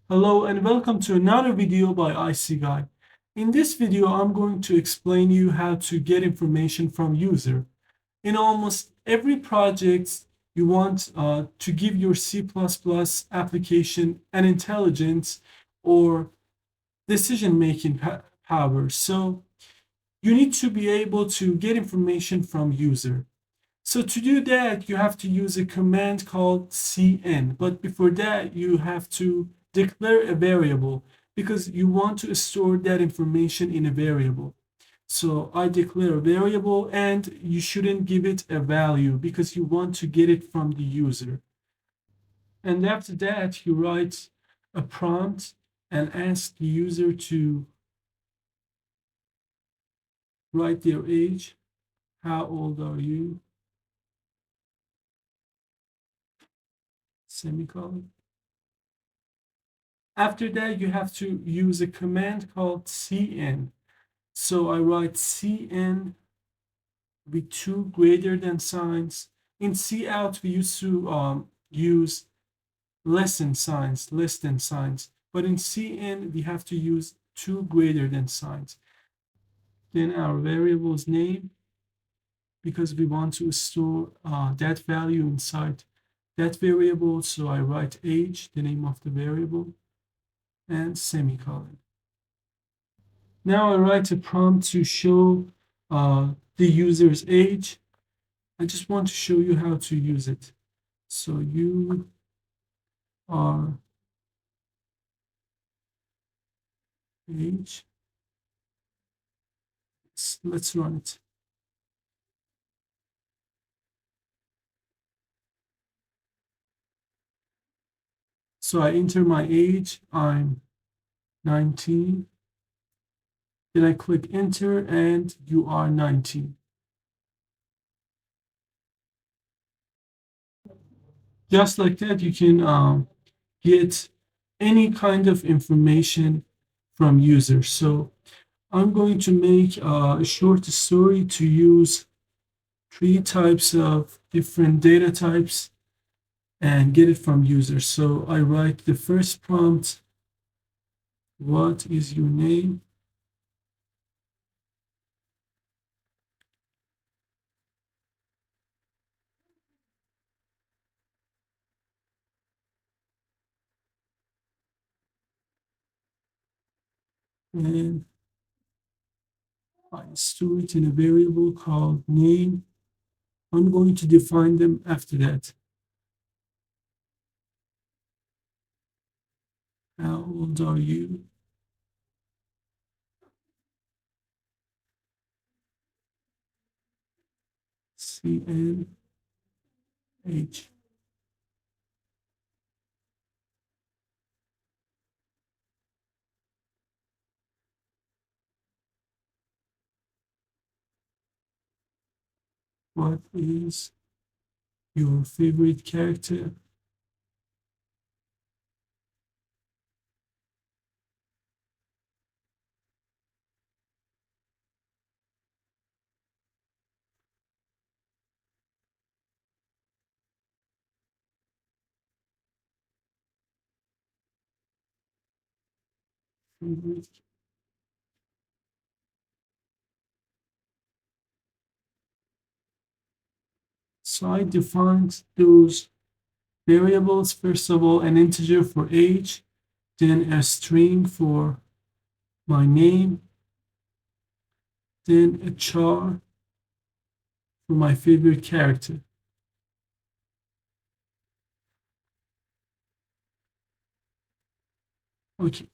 Hello and welcome to another video by ICGUY. In this video, I'm going to explain you how to get information from user. In almost every project, you want to give your C++ application an intelligence or decision-making power. So you need to be able to get information from user. So to do that, you have to use a command called cn. But before that, you have to declare a variable because you want to store that information in a variable. So I declare a variable and you shouldn't give it a value because you want to get it from the user. And after that, you write a prompt and ask the user to write their age. How old are you? Semicolon. After that, you have to use a command called cn. So I write cn with two greater than signs. In cout, we used to use less than signs. But in cn, we have to use two greater than signs. Then our variable's name, because we want to store that value inside that variable. So I write age, the name of the variable, and semicolon. Now I write a prompt to show the user's age. I just want to show you how to use it. So you are age. Let's run it. So I enter my age. I'm 19. Then I click enter and you are 19. Just like that, you can get any kind of information from users. So I'm going to make a short story to use three types of different data types and get it from users. So I write the first prompt, what is your name? And I store it in a variable called name. I'm going to define them after that. How old are you? CNH. What is your favorite character? Favorite. So I defined those variables. First of all, an integer for age, then a string for my name, then a char for my favorite character. Okay,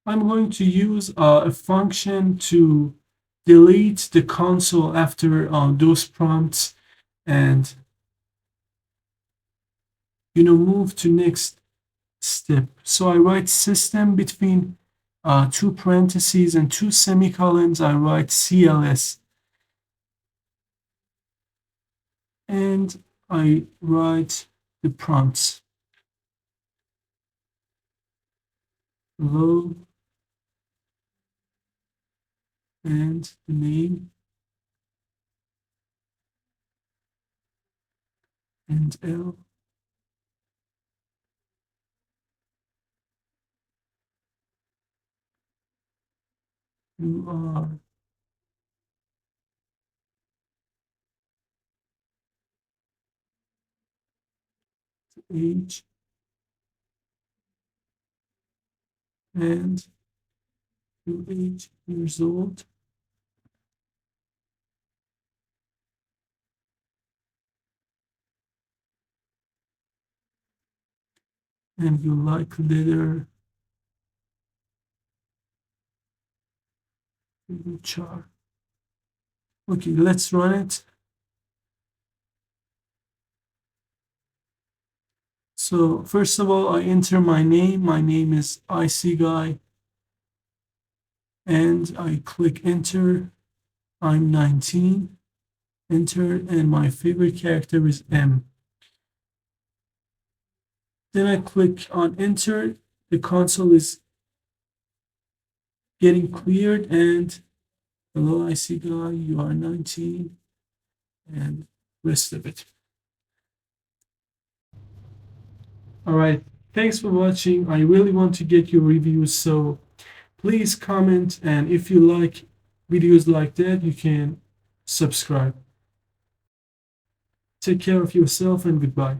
I'm going to use a function to delete the console after those prompts and move to next step. So I write system between two parentheses and two semicolons. I write CLS and I write the prompts. Hello and the name and L. You are age and you 8 years old, and you like literature. Okay, let's run it. So first of all, I enter my name. My name is ICGUY, and I click enter. I'm 19. Enter, and my favorite character is M. Then I click on enter. The console is getting cleared, and hello ICGUY, you are 19, and rest of it. All right, thanks for watching. I really want to get your reviews, so please comment, and if you like videos like that, you can subscribe. Take care of yourself and goodbye.